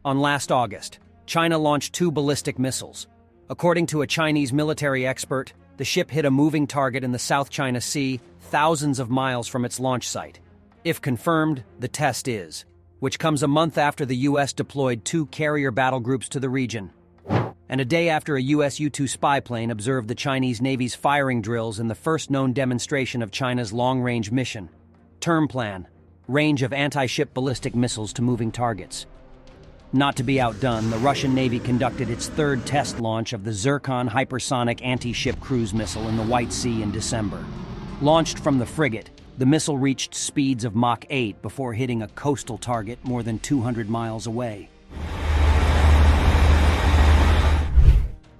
On last August, China launched 2 ballistic missiles. According to a Chinese military expert, the ship hit a moving target in the South China Sea, thousands of miles from its launch site. If confirmed, the test is, which comes a month after the U.S. deployed 2 carrier battle groups to the region, and a day after a U.S. U-2 spy plane observed the Chinese Navy's firing drills in the first known demonstration of China's long-range mission. Term plan: range of anti-ship ballistic missiles to moving targets. Not to be outdone, the Russian Navy conducted its 3rd test launch of the Zircon hypersonic anti-ship cruise missile in the White Sea in December. Launched from the frigate, the missile reached speeds of Mach 8 before hitting a coastal target more than 200 miles away.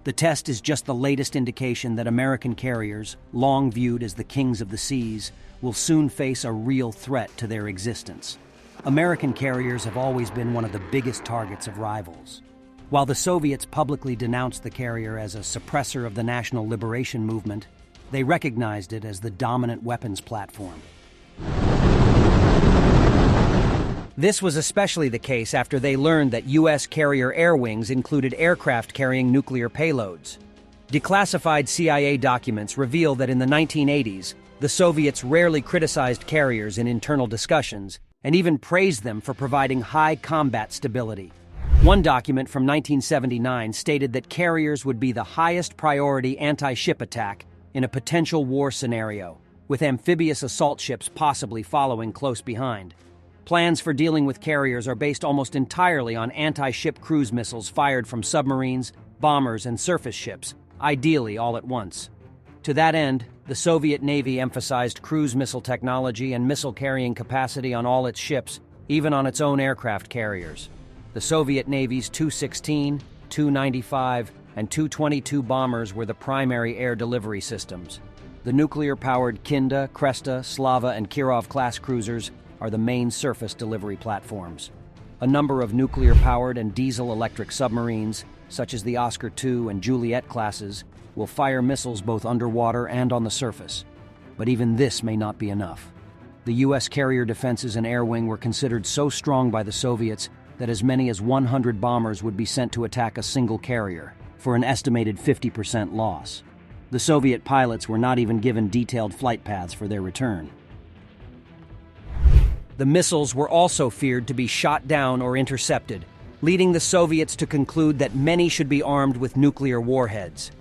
The test is just the latest indication that American carriers, long viewed as the kings of the seas, will soon face a real threat to their existence. American carriers have always been one of the biggest targets of rivals. While the Soviets publicly denounced the carrier as a suppressor of the national liberation movement, they recognized it as the dominant weapons platform. This was especially the case after they learned that U.S. carrier air wings included aircraft carrying nuclear payloads. Declassified CIA documents reveal that in the 1980s, the Soviets rarely criticized carriers in internal discussions and even praised them for providing high combat stability. One document from 1979 stated that carriers would be the highest priority anti-ship attack in a potential war scenario, with amphibious assault ships possibly following close behind. Plans for dealing with carriers are based almost entirely on anti-ship cruise missiles fired from submarines, bombers, and surface ships, ideally all at once. To that end, the Soviet Navy emphasized cruise missile technology and missile-carrying capacity on all its ships, even on its own aircraft carriers. The Soviet Navy's Tu-16, Tu-95, and Tu-22 bombers were the primary air delivery systems. The nuclear-powered Kinda, Kresta, Slava, and Kirov-class cruisers are the main surface delivery platforms. A number of nuclear-powered and diesel-electric submarines, such as the Oscar II and Juliet classes, will fire missiles both underwater and on the surface. But even this may not be enough. The U.S. carrier defenses and air wing were considered so strong by the Soviets that as many as 100 bombers would be sent to attack a single carrier, for an estimated 50% loss. The Soviet pilots were not even given detailed flight paths for their return. The missiles were also feared to be shot down or intercepted, leading the Soviets to conclude that many should be armed with nuclear warheads.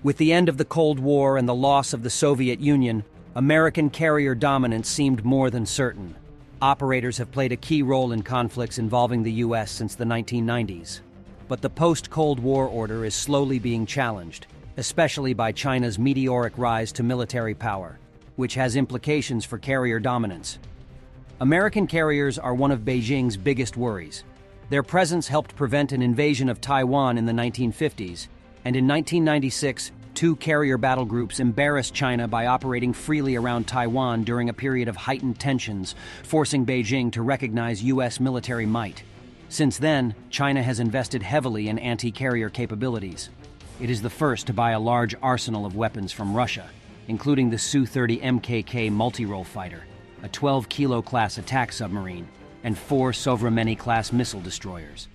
With the end of the Cold War and the loss of the Soviet Union, American carrier dominance seemed more than certain. Operators have played a key role in conflicts involving the U.S. since the 1990s. But the post-Cold War order is slowly being challenged, especially by China's meteoric rise to military power, which has implications for carrier dominance. American carriers are one of Beijing's biggest worries. Their presence helped prevent an invasion of Taiwan in the 1950s, and in 1996, 2 carrier battle groups embarrassed China by operating freely around Taiwan during a period of heightened tensions, forcing Beijing to recognize U.S. military might. Since then, China has invested heavily in anti-carrier capabilities. It is the first to buy a large arsenal of weapons from Russia, including the Su-30 MKK multi-role fighter, a 12-kilo class attack submarine, and 4 Sovremeny-class missile destroyers.